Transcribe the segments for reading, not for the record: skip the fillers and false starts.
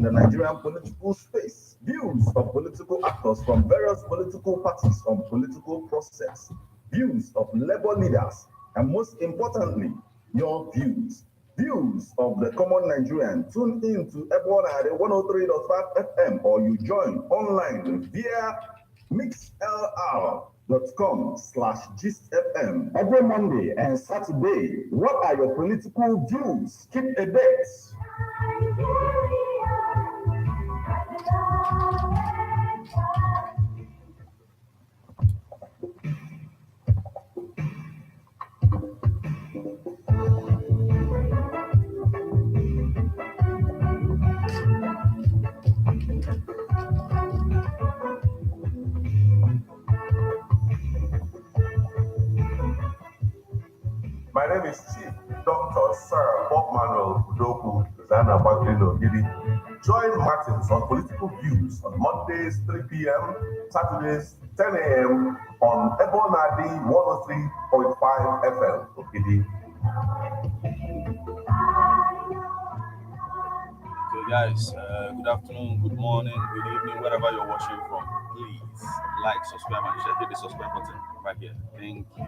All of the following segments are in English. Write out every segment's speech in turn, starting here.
in the Nigerian political space, views of political actors from various political parties on political process, views of labor leaders, and most importantly, your views. Views of the common Nigerian. Tune in to Ebonade 103.5 FM or you join online via mixlr.com/gistfm every Monday and Saturday. What are your political views? Keep a date. My name is Chief Dr. Sir Bob Manuel Udoku Zana Baglino Gidi. Join Martins on political views on Mondays 3 p.m., Saturdays 10 a.m. on Ebonadi 103.5 FM. Ogidi. Okay, guys, good afternoon, good morning, good evening, wherever you're watching from. Please like, subscribe, and share. Hit the subscribe button right here. Thank you.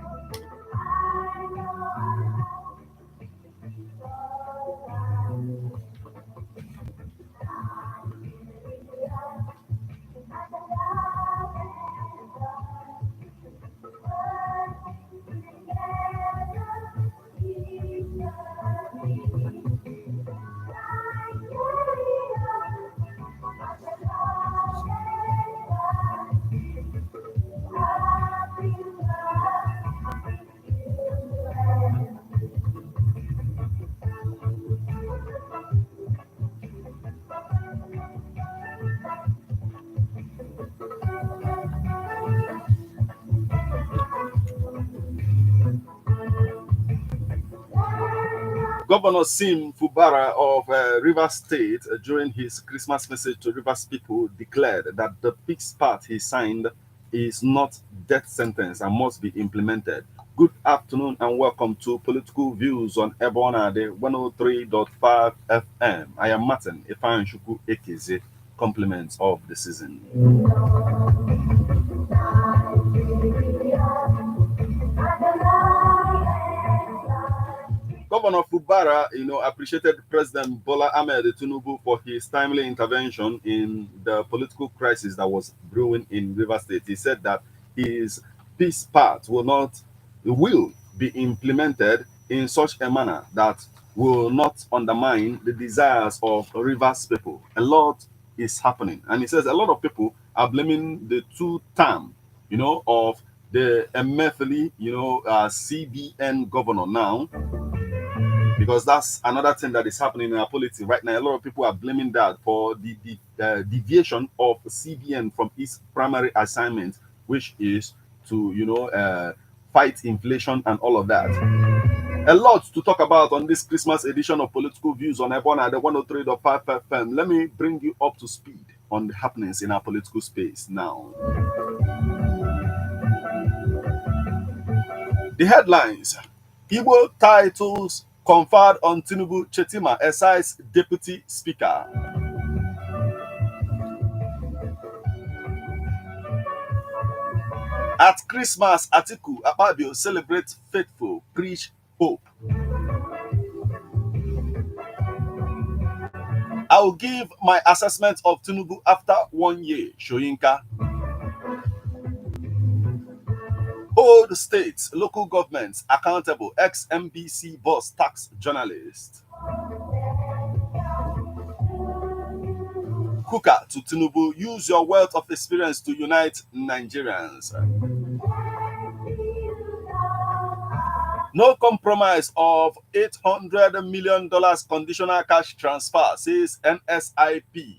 Governor Sim Fubara of Rivers State, during his Christmas message to Rivers people, declared that the peace pact he signed is not death sentence and must be implemented. Good afternoon and welcome to Political Views on Ebonade 103.5 FM. I am Martin Ifanshuku Ekeze. Compliments of the season. Governor Fubara, appreciated President Bola Ahmed Tinubu for his timely intervention in the political crisis that was brewing in River State. He said that his peace pact will be implemented in such a manner that will not undermine the desires of Rivers people. A lot is happening, and he says a lot of people are blaming the two-term, of the Emefiele, CBN governor now, because that's another thing that is happening in our politics right now. A lot of people are blaming that for the deviation of CBN from its primary assignment, which is to fight inflation and all of that. A lot to talk about on this Christmas edition of Political Views on Ebona, the 103.5 FM. Let me bring you up to speed on the happenings in our political space now. The headlines: Igbo titles conferred on Tinubu, Shettima excites Deputy Speaker. At Christmas, Atiku Akpabio celebrates faithful, preach hope. I will give my assessment of Tinubu after 1 year, Shoyinka. Hold states, local governments accountable, ex-MBC boss tax journalist. Kuka to Tinubu, use your wealth of experience to unite Nigerians. No compromise of $800 million conditional cash transfer, says NSIP.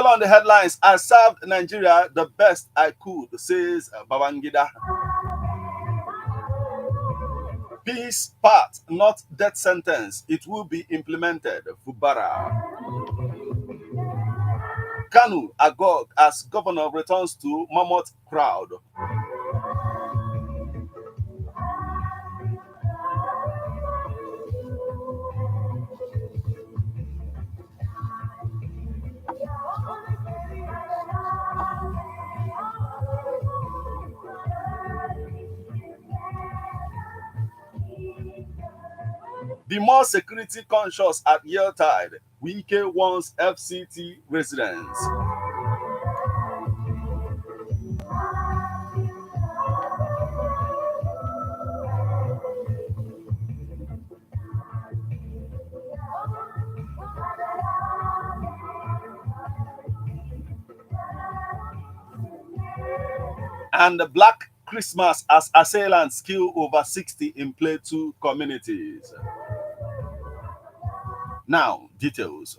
Still on the headlines, I served Nigeria the best I could, says Babangida. Peace path, not death sentence. It will be implemented. Fubara. Kanu Agog as governor returns to mammoth crowd. Be more security conscious at Yuletide. Wike warns FCT residents. And the Black Christmas as assailants kill over 60 in Plateau communities. Now, details.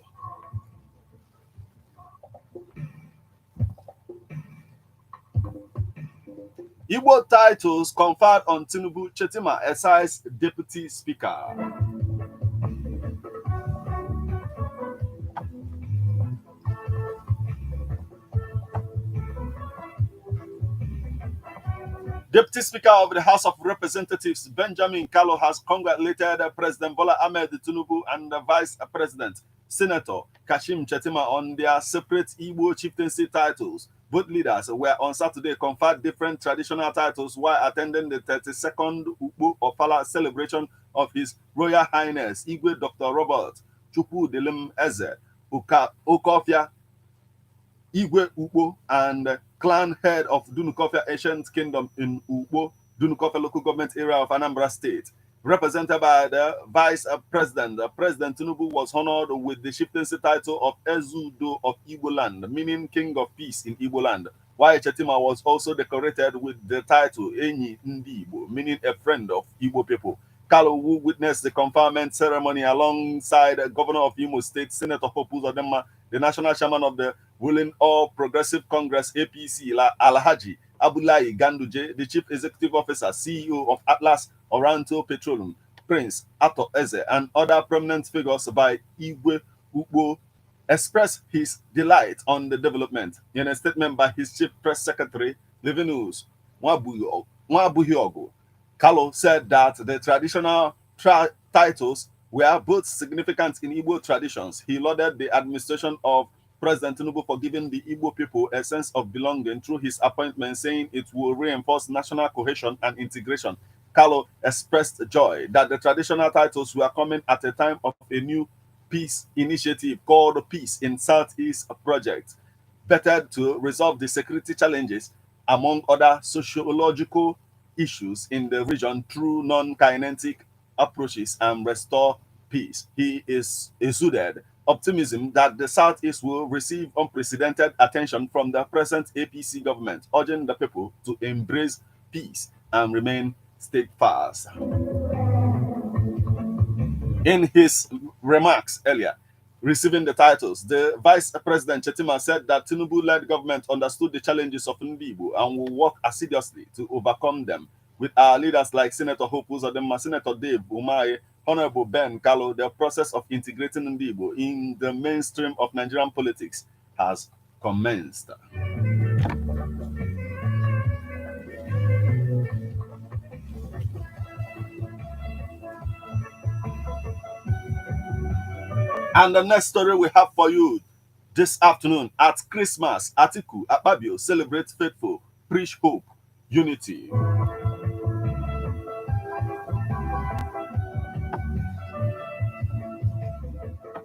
Igbo titles conferred on Tinubu, Shettima excised Deputy Speaker. Deputy Speaker of the House of Representatives Benjamin Kalu has congratulated President Bola Ahmed Tinubu and Vice President Senator Kashim Shettima on their separate Igbo chieftaincy titles. Both leaders were on Saturday conferred different traditional titles while attending the 32nd Ukpo Ofala celebration of His Royal Highness Igwe Dr. Robert Chukwudelem Eze Okofia Igwe Ukpo and clan head of Dunukofia Ancient Kingdom in Ukpo, Dunukofia local government area of Anambra State. Represented by the Vice President, President Tinubu was honored with the chieftaincy title of Ezudo of Igbo land, meaning King of Peace in Igbo land, while Shettima was also decorated with the title Enyi Ndi Igbo, meaning a friend of Igbo people. Kalu, who witnessed the conferment ceremony alongside Governor of Imo State, Senator Hope Uzodinma, the national chairman of the ruling All Progressive Congress APC, Alhaji Abdullahi Ganduje, the chief executive officer, CEO of Atlas Oranto Petroleum, Prince Ato Eze, and other prominent figures by Igwe Ukpo, expressed his delight on the development. In a statement by his chief press secretary, Livinus Nwabuhiogu, Kalu said that the traditional titles were both significant in Igbo traditions. He lauded the administration of President Tinubu for giving the Igbo people a sense of belonging through his appointment, saying it will reinforce national cohesion and integration. Kalu expressed joy that the traditional titles were coming at a time of a new peace initiative called Peace in Southeast Project, better to resolve the security challenges, among other sociological issues in the region through non-kinetic approaches and restore peace. He is exuded optimism that the Southeast will receive unprecedented attention from the present APC government, urging the people to embrace peace and remain steadfast. In his remarks earlier, receiving the titles, the Vice President Shettima said that Tinubu-led government understood the challenges of Igbo and will work assiduously to overcome them. With our leaders like Senator Hope Uzodinma, Senator Dave Umahi, Honorable Ben Kalu, the process of integrating Igbo in the mainstream of Nigerian politics has commenced. And the next story we have for you this afternoon: at Christmas, Atiku Akpabio celebrates faithful, preach hope, unity.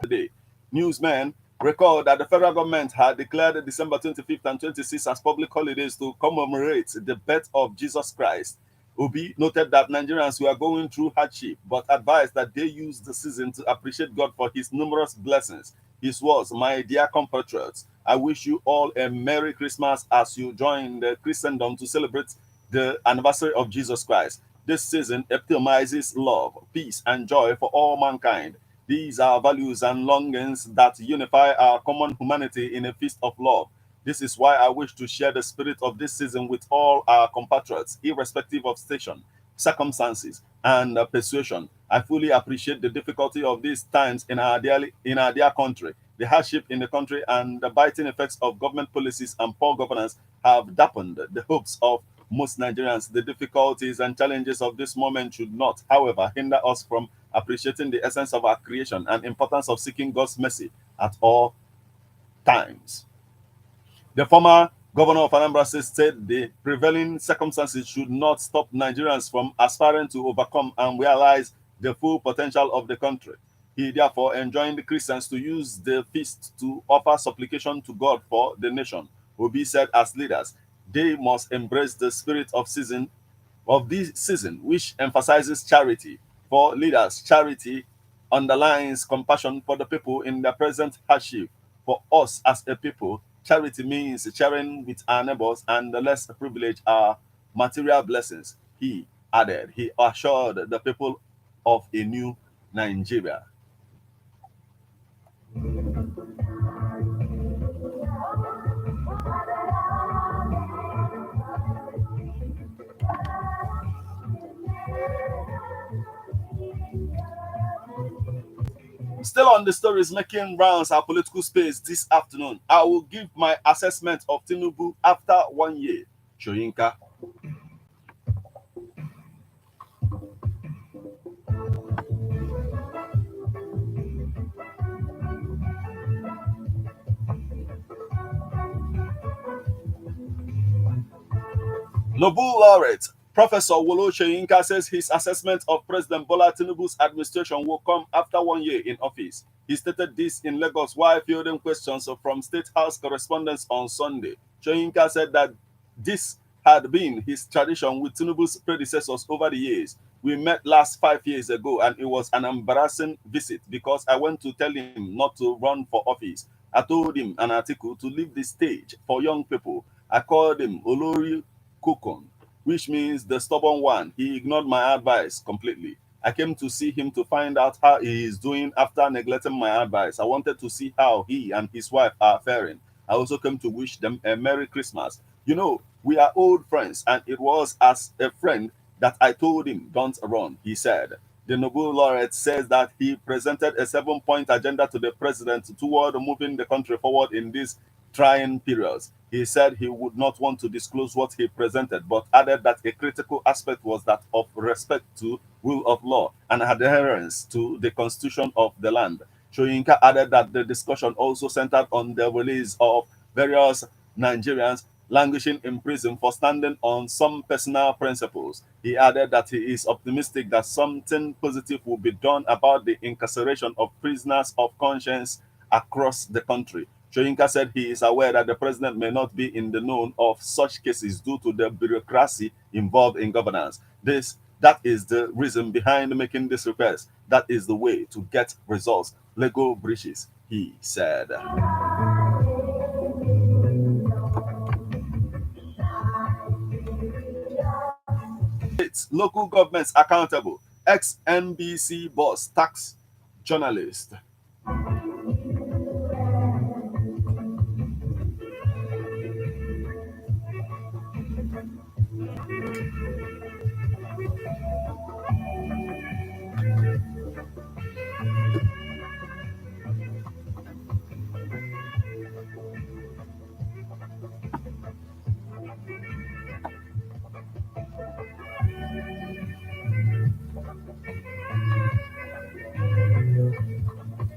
Today, newsmen record that the federal government had declared December 25th and 26th as public holidays to commemorate the birth of Jesus Christ. Obi noted that Nigerians were going through hardship, but advised that they use the season to appreciate God for his numerous blessings. His words: "My dear compatriots, I wish you all a Merry Christmas as you join the Christendom to celebrate the anniversary of Jesus Christ. This season epitomizes love, peace, and joy for all mankind. These are values and longings that unify our common humanity in a feast of love. This is why I wish to share the spirit of this season with all our compatriots, irrespective of station, circumstances, and persuasion. I fully appreciate the difficulty of these times in our dear country. The hardship in the country and the biting effects of government policies and poor governance have dampened the hopes of most Nigerians. The difficulties and challenges of this moment should not, however, hinder us from appreciating the essence of our creation and importance of seeking God's mercy at all times. The former governor of Anambra State said the prevailing circumstances should not stop Nigerians from aspiring to overcome and realize the full potential of the country. He therefore enjoined the Christians to use the feast to offer supplication to God for the nation. Obi said, as leaders, they must embrace the spirit of this season, which emphasizes charity. For leaders, charity underlines compassion for the people in their present hardship. For us as a people, charity means sharing with our neighbors and the less privileged our material blessings. He added, he assured the people of a new Nigeria. Still on the stories making rounds our political space this afternoon, I will give my assessment of Tinubu after 1 year. Shoyinka. Nobel laureate Professor Wolo Soyinka says his assessment of President Bola Tinubu's administration will come after 1 year in office. He stated this in Lagos while fielding questions from State House correspondents on Sunday. Soyinka said that this had been his tradition with Tinubu's predecessors over the years. We met last 5 years ago and it was an embarrassing visit because I went to tell him not to run for office. I told him an article to leave the stage for young people. I called him Olori Kokon, which means the stubborn one. He ignored my advice completely. I came to see him to find out how he is doing after neglecting my advice. I wanted to see how he and his wife are faring. I also came to wish them a Merry Christmas. You know, we are old friends, and it was as a friend that I told him, don't run, he said. The Nobel laureate says that he presented a 7-point agenda to the president toward moving the country forward in these trying periods. He said he would not want to disclose what he presented, but added that a critical aspect was that of respect to rule of law and adherence to the constitution of the land. Shoyinka added that the discussion also centered on the release of various Nigerians languishing in prison for standing on some personal principles. He added that he is optimistic that something positive will be done about the incarceration of prisoners of conscience across the country. Shoyinka said he is aware that the president may not be in the know of such cases due to the bureaucracy involved in governance. That is the reason behind making this request. That is the way to get results. Legal breaches, he said. States, local governments accountable. Ex-NBC boss tax journalist.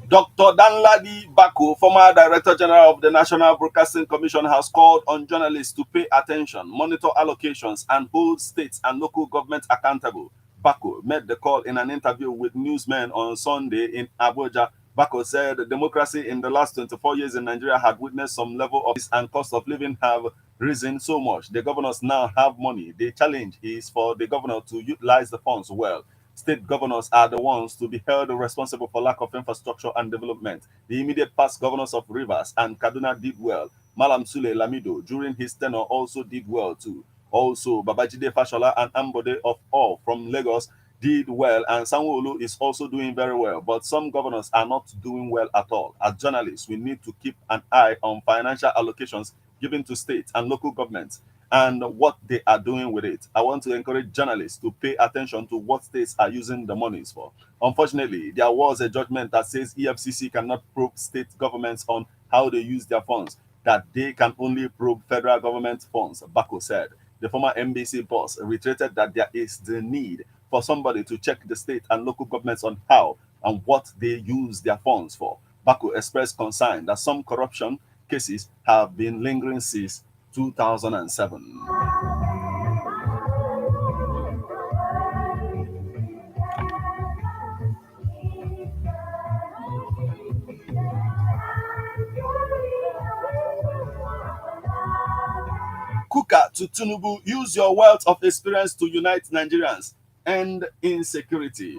Dr. Danladi Bako, former Director General of the National Broadcasting Commission, has called on journalists to pay attention, monitor allocations, and hold states and local governments accountable. Bako made the call in an interview with newsmen on Sunday in Abuja. Bako said democracy in the last 24 years in Nigeria had witnessed some level of this and cost of living have risen so much. The governors now have money. The challenge is for the governor to utilize the funds well. State governors are the ones to be held responsible for lack of infrastructure and development. The immediate past governors of Rivers and Kaduna did well. Malam Sule Lamido, during his tenure, also did well too. Also, Babajide Fashola and Ambode of all from Lagos did well, and Sanwo-Olu is also doing very well, but some governors are not doing well at all. As journalists, we need to keep an eye on financial allocations given to states and local governments and what they are doing with it. I want to encourage journalists to pay attention to what states are using the monies for. Unfortunately, there was a judgment that says EFCC cannot probe state governments on how they use their funds, that they can only probe federal government funds, Bako said. The former NBC boss reiterated that there is the need for somebody to check the state and local governments on how and what they use their funds for. Bako expressed concern that some corruption cases have been lingering since 2007. Kuka to Tinubu, use your wealth of experience to unite Nigerians and insecurity.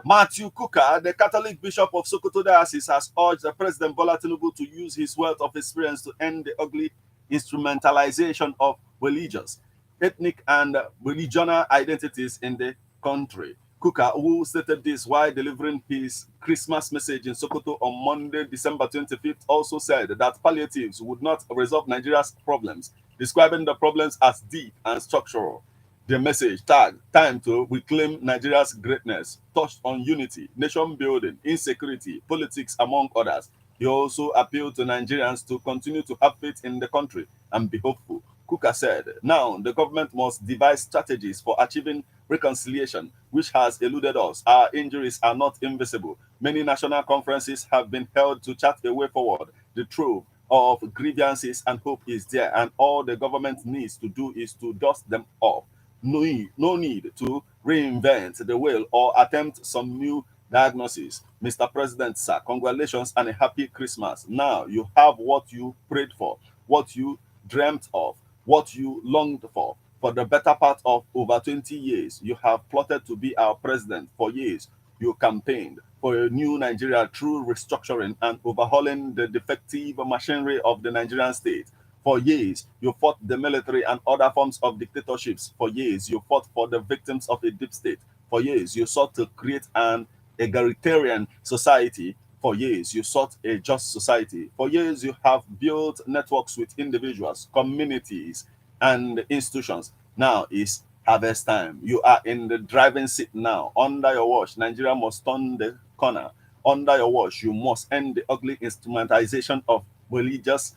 Matthew Kuka, the Catholic Bishop of Sokoto Diocese, has urged President Bola Tinubu to use his wealth of experience to end the ugly instrumentalization of religious, ethnic, and religional identities in the country. Kuka, who stated this while delivering his Christmas message in Sokoto on Monday, December 25th, also said that palliatives would not resolve Nigeria's problems, describing the problems as deep and structural. The message tagged "Time to Reclaim Nigeria's Greatness" touched on unity, nation building, insecurity, politics, among others. He also appealed to Nigerians to continue to have faith in the country and be hopeful. Kuka said, now the government must devise strategies for achieving reconciliation, which has eluded us. Our injuries are not invisible. Many national conferences have been held to chart a way forward. The truth of grievances and hope is there, and all the government needs to do is to dust them off. No need to reinvent the wheel or attempt some new diagnosis. Mr. President, sir, congratulations and a happy Christmas. Now you have what you prayed for, what you dreamt of, what you longed for. For the better part of over 20 years, you have plotted to be our president. For years, you campaigned for a new Nigeria through restructuring and overhauling the defective machinery of the Nigerian state. For years, you fought the military and other forms of dictatorships. For years, you fought for the victims of a deep state. For years, you sought to create an egalitarian society. For years, you sought a just society. For years, you have built networks with individuals, communities, and institutions. Now is harvest time. You are in the driving seat now. Under your watch, Nigeria must turn the corner. Under your watch, you must end the ugly instrumentalization of religious,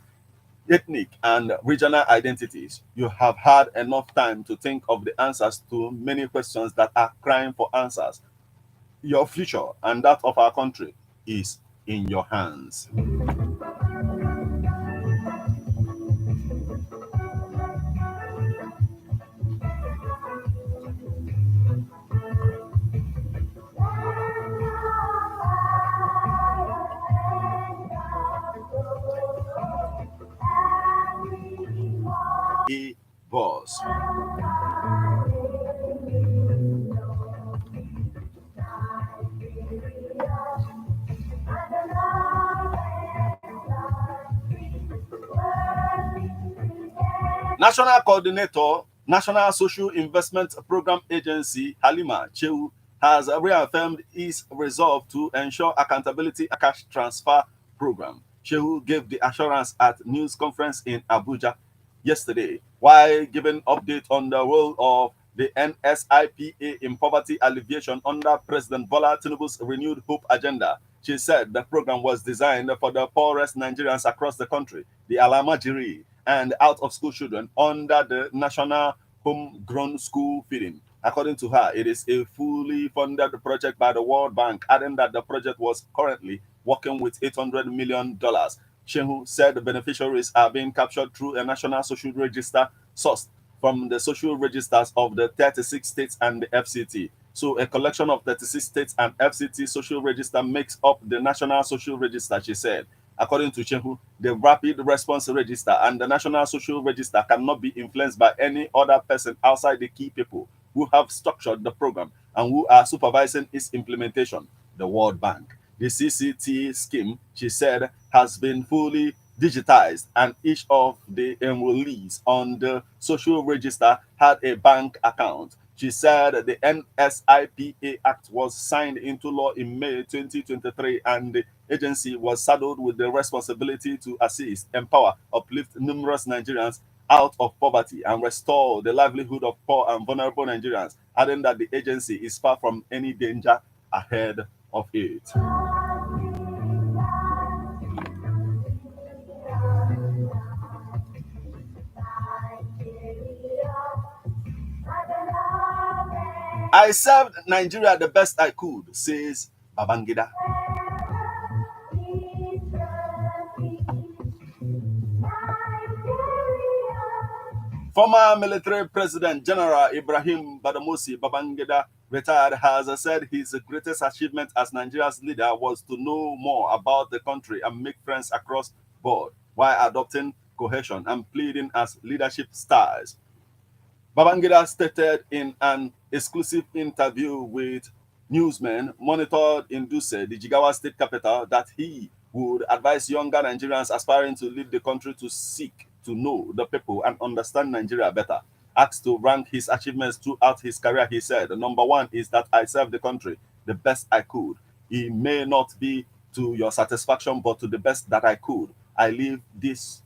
ethnic, and regional identities. You have had enough time to think of the answers to many questions that are crying for answers. Your future and that of our country is in your hands. Boss. National Coordinator, National Social Investment Program Agency, Halima Chewu, has reaffirmed its resolve to ensure accountability cash transfer program. Chewu gave the assurance at news conference in Abuja yesterday, while giving update on the role of the NSIPA in poverty alleviation under President Bola Tinubu's renewed hope agenda. She said the program was designed for the poorest Nigerians across the country, the Alamajiri, and out-of-school children under the National Homegrown School Feeding. According to her, it is a fully funded project by the World Bank, adding that the project was currently working with $800 million. Shehu said the beneficiaries are being captured through a national social register sourced from the social registers of the 36 states and the FCT. So a collection of 36 states and FCT social register makes up the National Social Register, she said. According to Shehu, the Rapid Response Register and the National Social Register cannot be influenced by any other person outside the key people who have structured the program and who are supervising its implementation, the World Bank. The CCT scheme, she said, has been fully digitized, and each of the enrollees on the social register had a bank account. She said the NSIPA Act was signed into law in May 2023, and the agency was saddled with the responsibility to assist, empower, uplift numerous Nigerians out of poverty and restore the livelihood of poor and vulnerable Nigerians, adding that the agency is far from any danger ahead of it. I served Nigeria the best I could, says Babangida. Former military president General Ibrahim Badamasi Babangida, retired, has said his greatest achievement as Nigeria's leader was to know more about the country and make friends across board while adopting cohesion and pleading as leadership styles. Babangida stated in an exclusive interview with newsmen monitored in Duse, the Jigawa state capital, that he would advise younger Nigerians aspiring to lead the country to seek to know the people and understand Nigeria better. Asked to rank his achievements throughout his career, he said, number one is that I served the country the best I could. It may not be to your satisfaction, but to the best that I could. I leave this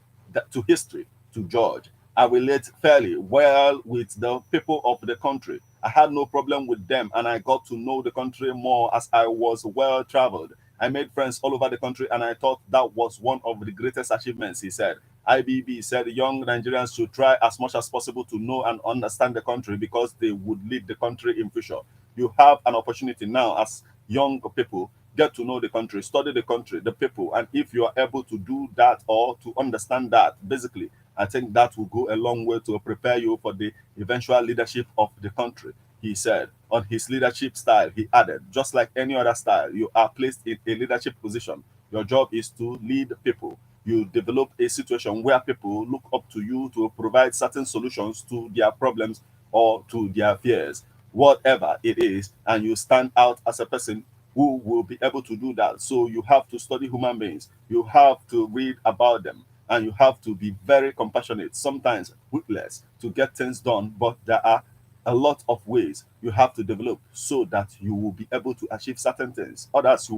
to history, to judge. I relate fairly well with the people of the country. I had no problem with them, and I got to know the country more as I was well traveled. I made friends all over the country, and I thought that was one of the greatest achievements, he said. IBB said young Nigerians should try as much as possible to know and understand the country because they would lead the country in future. You have an opportunity now as young people. Get to know the country, study the country, the people, and if you are able to do that or to understand that, basically, I think that will go a long way to prepare you for the eventual leadership of the country, he said. On his leadership style, he added, just like any other style, you are placed in a leadership position. Your job is to lead people. You develop a situation where people look up to you to provide certain solutions to their problems or to their fears, whatever it is, and you stand out as a person who will be able to do that. So you have to study human beings. You have to read about them. And you have to be very compassionate, sometimes ruthless, to get things done. But there are a lot of ways you have to develop so that you will be able to achieve certain things. Others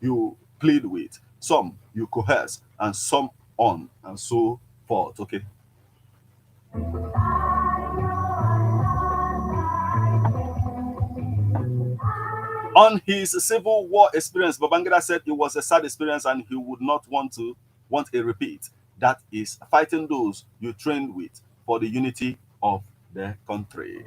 you plead with, some you coerce, and some on and so forth. Okay. On his Civil War experience, Babangida said it was a sad experience and he would not want a repeat. That is fighting those you trained with for the unity of the country.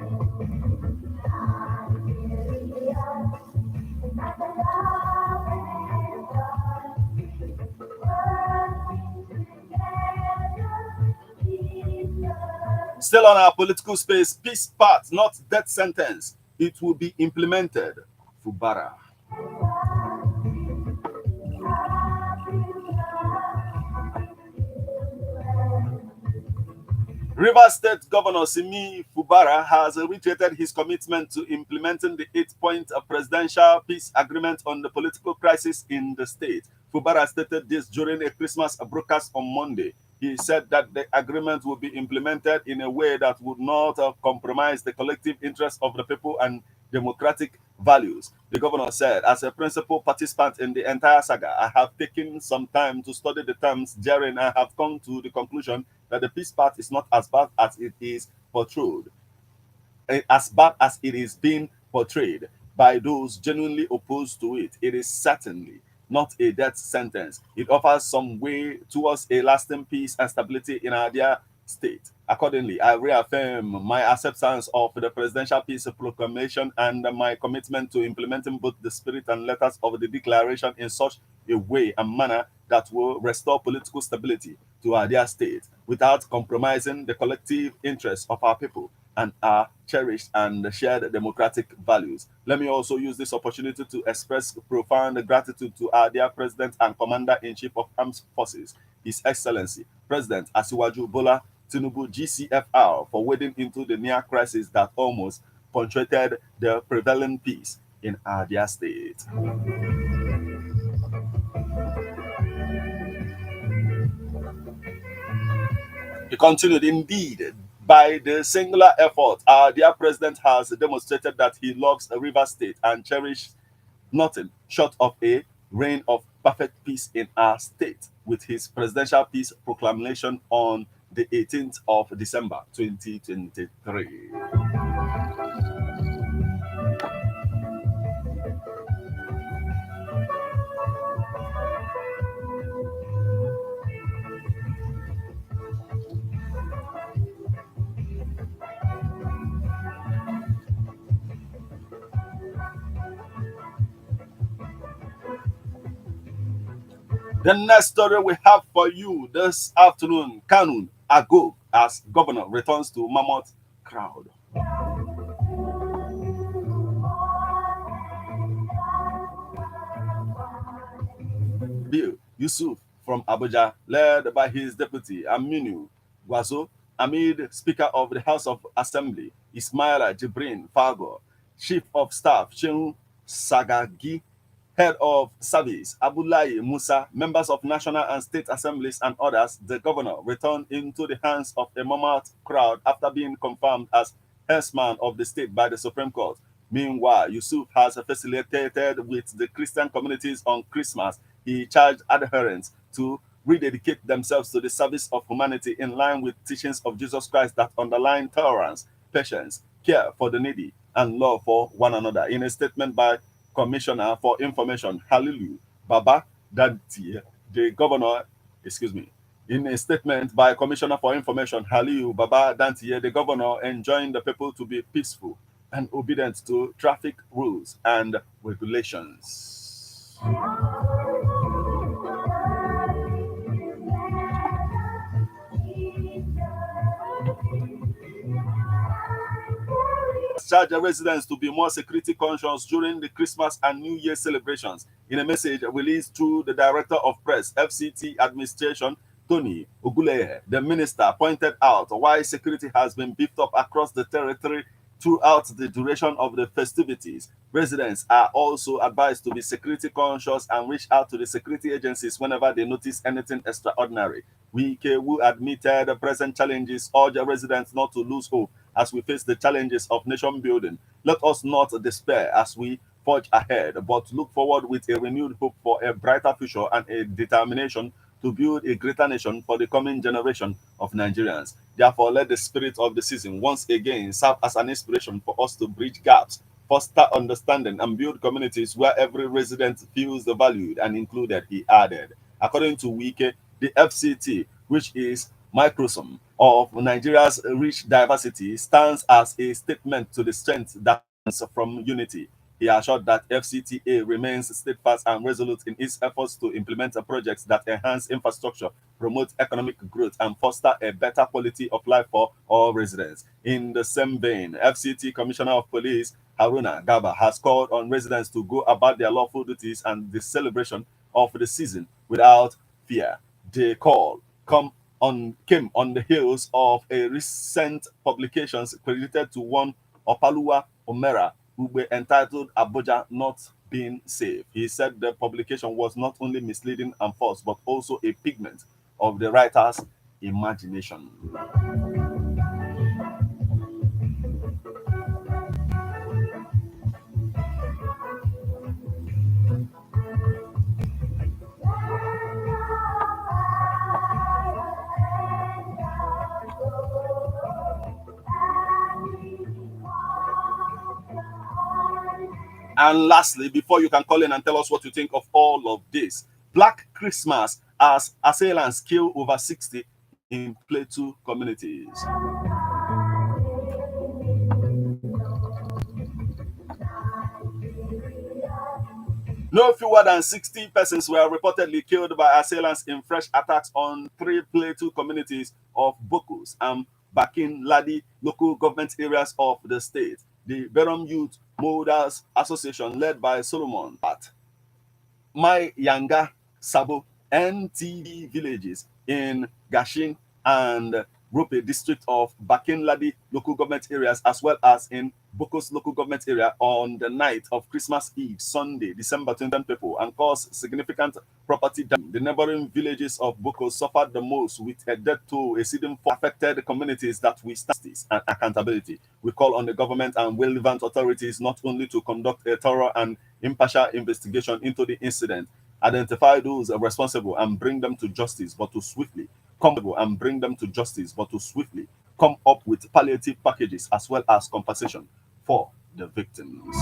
Still on our political space, peace path, not death sentence. It will be implemented. Fubara. Rivers State Governor Simi Fubara has reiterated his commitment to implementing the 8-point presidential peace agreement on the political crisis in the state. Fubara stated this during a Christmas broadcast on Monday. He said that the agreement will be implemented in a way that would not compromise the collective interests of the people and democratic values. The governor said, as a principal participant in the entire saga, I have taken some time to study the terms therein and have come to the conclusion that the peace path is not as bad as it is portrayed, as bad as it is being portrayed by those genuinely opposed to it. It is certainly not a death sentence. It offers some way towards a lasting peace and stability in our dear state. Accordingly, I reaffirm my acceptance of the Presidential Peace Proclamation and my commitment to implementing both the spirit and letters of the declaration in such a way and manner that will restore political stability to our dear state without compromising the collective interests of our people and our cherished and shared democratic values. Let me also use this opportunity to express profound gratitude to our dear President and Commander-in-Chief of Armed Forces, His Excellency, President Asiwaju Bola Tinubu GCFR, for wading into the near crisis that almost punctuated the prevailing peace in our dear state. He continued, indeed, by the singular effort, our dear president has demonstrated that he loves a river state and cherishes nothing short of a reign of perfect peace in our state with his presidential peace proclamation on the 18th of December 2023. The next story we have for you this afternoon, Kanun Ago as governor returns to mammoth crowd. Bill Yusuf from Abuja, led by his deputy Aminu Gwazo, amid Speaker of the House of Assembly Ismaila Jibrin Fago, Chief of Staff Shehu Sagagi, Head of Service Abdullahi Musa, members of national and state assemblies and others, the governor returned into the hands of a mammoth crowd after being confirmed as herdsman of the state by the Supreme Court. Meanwhile, Yusuf has facilitated with the Christian communities on Christmas. He charged adherents to rededicate themselves to the service of humanity in line with teachings of Jesus Christ that underline tolerance, patience, care for the needy, and love for one another. In a statement by Commissioner for Information, Halilu Baba Danti, the governor, excuse me, in a statement by Commissioner for Information, Halilu Baba Danti, the governor enjoined the people to be peaceful and obedient to traffic rules and regulations. Charge residents to be more security conscious during the Christmas and New Year celebrations. In a message released through the Director of Press, FCT Administration, Tony Oguleye, the minister pointed out why security has been beefed up across the territory throughout the duration of the festivities. Residents are also advised to be security conscious and reach out to the security agencies whenever they notice anything extraordinary. Wike, who admitted the present challenges, urge residents not to lose hope as we face the challenges of nation building. Let us not despair as we forge ahead, but look forward with a renewed hope for a brighter future and a determination to build a greater nation for the coming generation of Nigerians. Therefore, let the spirit of the season once again serve as an inspiration for us to bridge gaps, foster understanding, and build communities where every resident feels valued and included, he added. According to Wike, the FCT, which is microsome of Nigeria's rich diversity, stands as a statement to the strength that comes from unity. He assured that FCTA remains steadfast and resolute in its efforts to implement projects that enhance infrastructure, promote economic growth, and foster a better quality of life for all residents. In the same vein, FCT Commissioner of Police Haruna Gaba has called on residents to go about their lawful duties and the celebration of the season without fear. The call came on the heels of a recent publications credited to one Opaluwa Omera, who were entitled Abuja Not Being Safe. He said the publication was not only misleading and false, but also a pigment of the writer's imagination. And lastly, before you can call in and tell us what you think of all of this, Black Christmas as assailants kill over 60 in Plateau communities. No fewer than 60 persons were reportedly killed by assailants in fresh attacks on 3 Plateau communities of Bokus and Bakin Ladi local government areas of the state. The Berom Youth Molders Association, led by Solomon Pat, My Yanga Sabo, NTD villages in Gashin and Rope district of Bakin Ladi local government areas, as well as in Boko's local government area on the night of Christmas Eve, Sunday, December 20 people, and caused significant property damage. The neighboring villages of Boko suffered the most, with a death toll exceeding 4 affected communities that we stand and accountability. We call on the government and relevant authorities not only to conduct a thorough and impartial investigation into the incident, identify those responsible and bring them to justice, but to swiftly come up with palliative packages as well as compensation for the victims.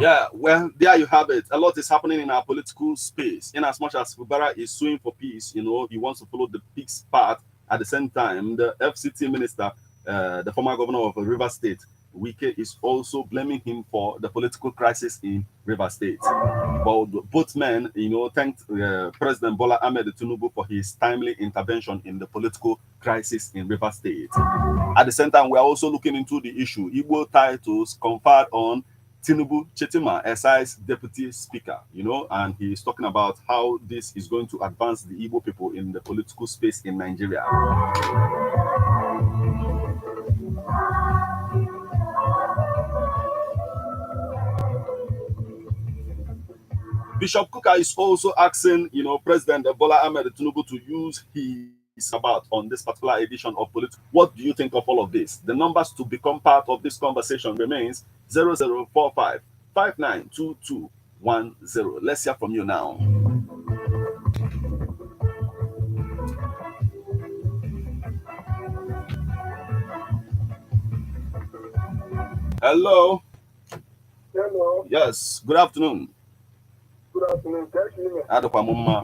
Yeah, well, there you have it. A lot is happening in our political space. In as much as Fubara is suing for peace, he wants to follow the peace path. At the same time, the FCT minister, the former governor of River State, Wike, is also blaming him for the political crisis in River State. But both men, thanked President Bola Ahmed Tinubu for his timely intervention in the political crisis in River State. At the same time, we are also looking into the issue, Igbo titles conferred on Tinubu Shettima, SI's deputy speaker, and he is talking about how this is going to advance the Igbo people in the political space in Nigeria. Bishop Kuka is also asking, President Bola Ahmed Tinubu to use his about on this particular edition of Politics. What do you think of all of this? The numbers to become part of this conversation remains 0045 592210. Let's hear from you now. Hello. Hello. Yes. Good afternoon. Good afternoon.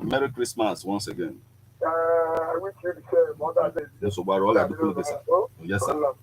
Merry Christmas once again. I wish you the same. Yes, yes, sir.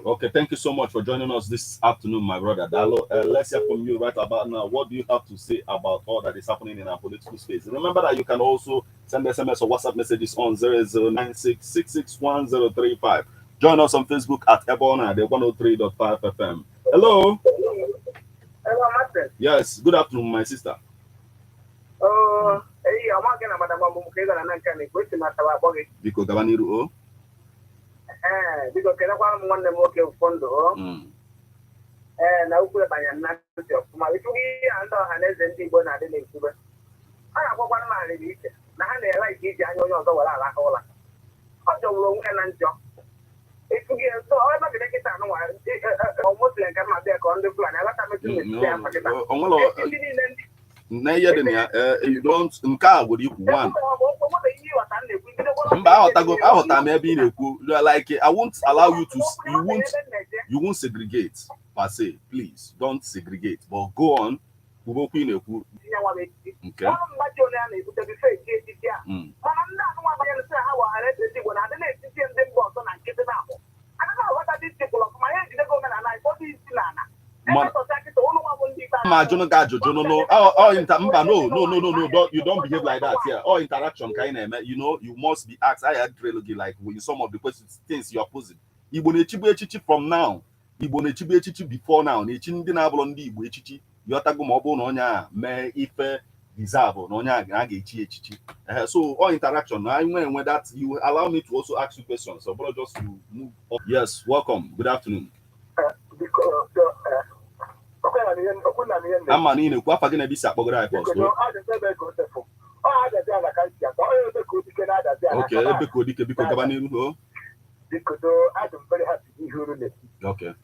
Okay, thank you so much for joining us this afternoon, my brother Dalo. Let's hear from you right about now. What do you have to say about all that is happening in our political space? Remember that you can also send SMS or WhatsApp messages on 0096661035. Join us on Facebook at Ebona, the 103.5 FM. Hello. Hello, Master. Yes, good afternoon, my sister. Biko Gabaniru. Because one of them fondo. Na ukule banyana sio kuma itugi ando haneze ndi bona de nekube. Aya kwa na mali dike. Na ha na like iji anyo onyo zo wala ala ka ola. Ojo wuro nwe na njo. you don't nke a gwere ikwu one mba aghọta m ebe ị na-ekwu like I won't allow you to you won't segregate per se. Please don't segregate, but go on. Kwubo ị na-ekwu nke ma ajụnụ ga ajụjụ no you don't behave like that here. All interaction kind of, you know, you must be asked. I had really like with some of the questions things you're posing. Igbo na-echibu echichi from now. Igbo na-echibu echichi before now. Na-echi ndị na-abụrụ ndị Igbo echichi. Yotago ma ọ bụrụ na onye a mee ife deserve na onye a ga-echi echichi. So all interaction. I when that you allow me to also ask you questions. So but just to move up. Yes, welcome. Good afternoon. Ama na ị na-ekwu afa gị na ebisi akpọgoro anyị first. Okay, ebe ka odike biko gaba n'iru. Okay.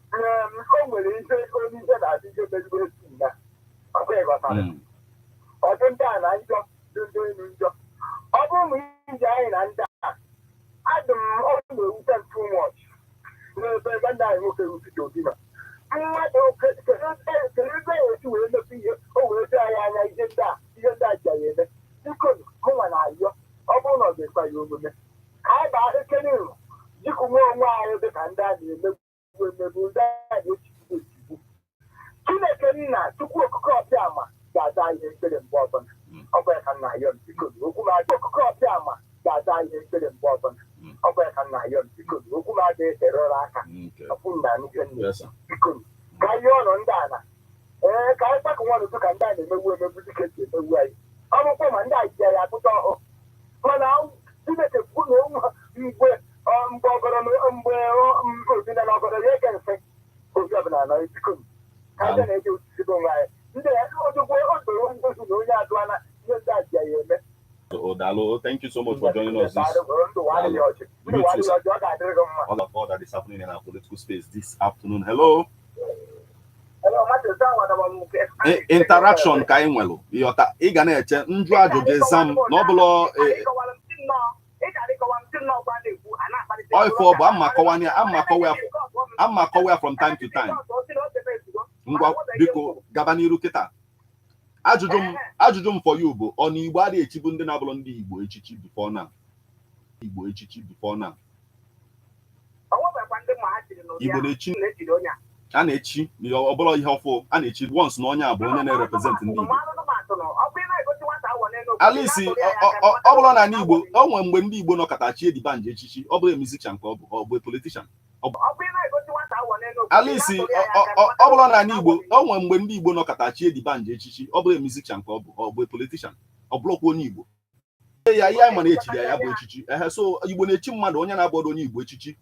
Thank you so much for joining us. All that is happening in our political space this afternoon. Hello. Interaction ka anyị nwere ịghọta ị ga na-eche njụ ajụjụ exam na ọ bụla bụ amakọwa from time to time. Ngwa biko gaba n'iru kịta. Ajụjụ m for you bụ ọ na Igbo adịghị echibu ndị na-abụrụ ndị Igbo echichi before now. Igbo echichi before now. Igbo na-echi a na-echi ọ bụla ihe ọfụ a na-echi once na onye a bụ onye na-represent ndị Igbo. Alisi ọ bụla na Igbo o nwere mgbe ndị Igbo nọkọta chie dibanje echichi ọ bụrụ musician ka ọ bụ politician. Alisi ọ bụla na Igbo o nwere mgbe ndị Igbo nọkọta chie dibanje echichi ọ bụrụ musician ka ọ bụ politician ọ bụrụkwa onye Igbo. Ya ihe ma na-echiri ya bụ echichi. So Igbo na-echi mmadụ onye na-abụrụ onye Igbo echichi.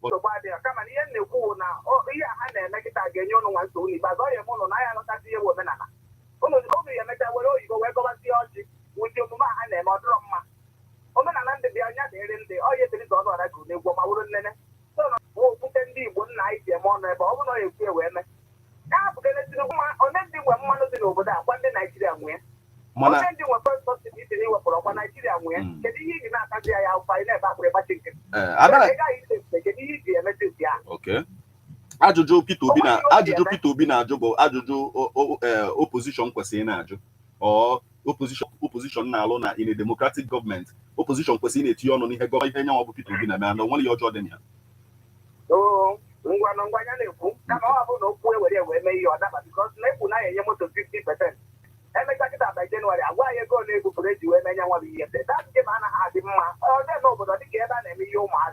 Okay. Ajụjụ Peter Obi na-ajụ bụ ajụjụ opposition kwesịrị na-ajụ or opposition na-alụ na in a democratic government opposition kwesịrị na-etinye ọnụ n'ihe ihe nyanwa bụ Peter Obi na-eme na onwere ihe ọjọọ dị na ya. Ngwa ya na-ekwu kama ọ bụ na okwu ewere wee mee ihe ọ daba because na-ekwu na enye moto 50%. Emecha kịta by January agwa ya ego na-ebupụrụ eji wee menye nwa bụ ihe that game a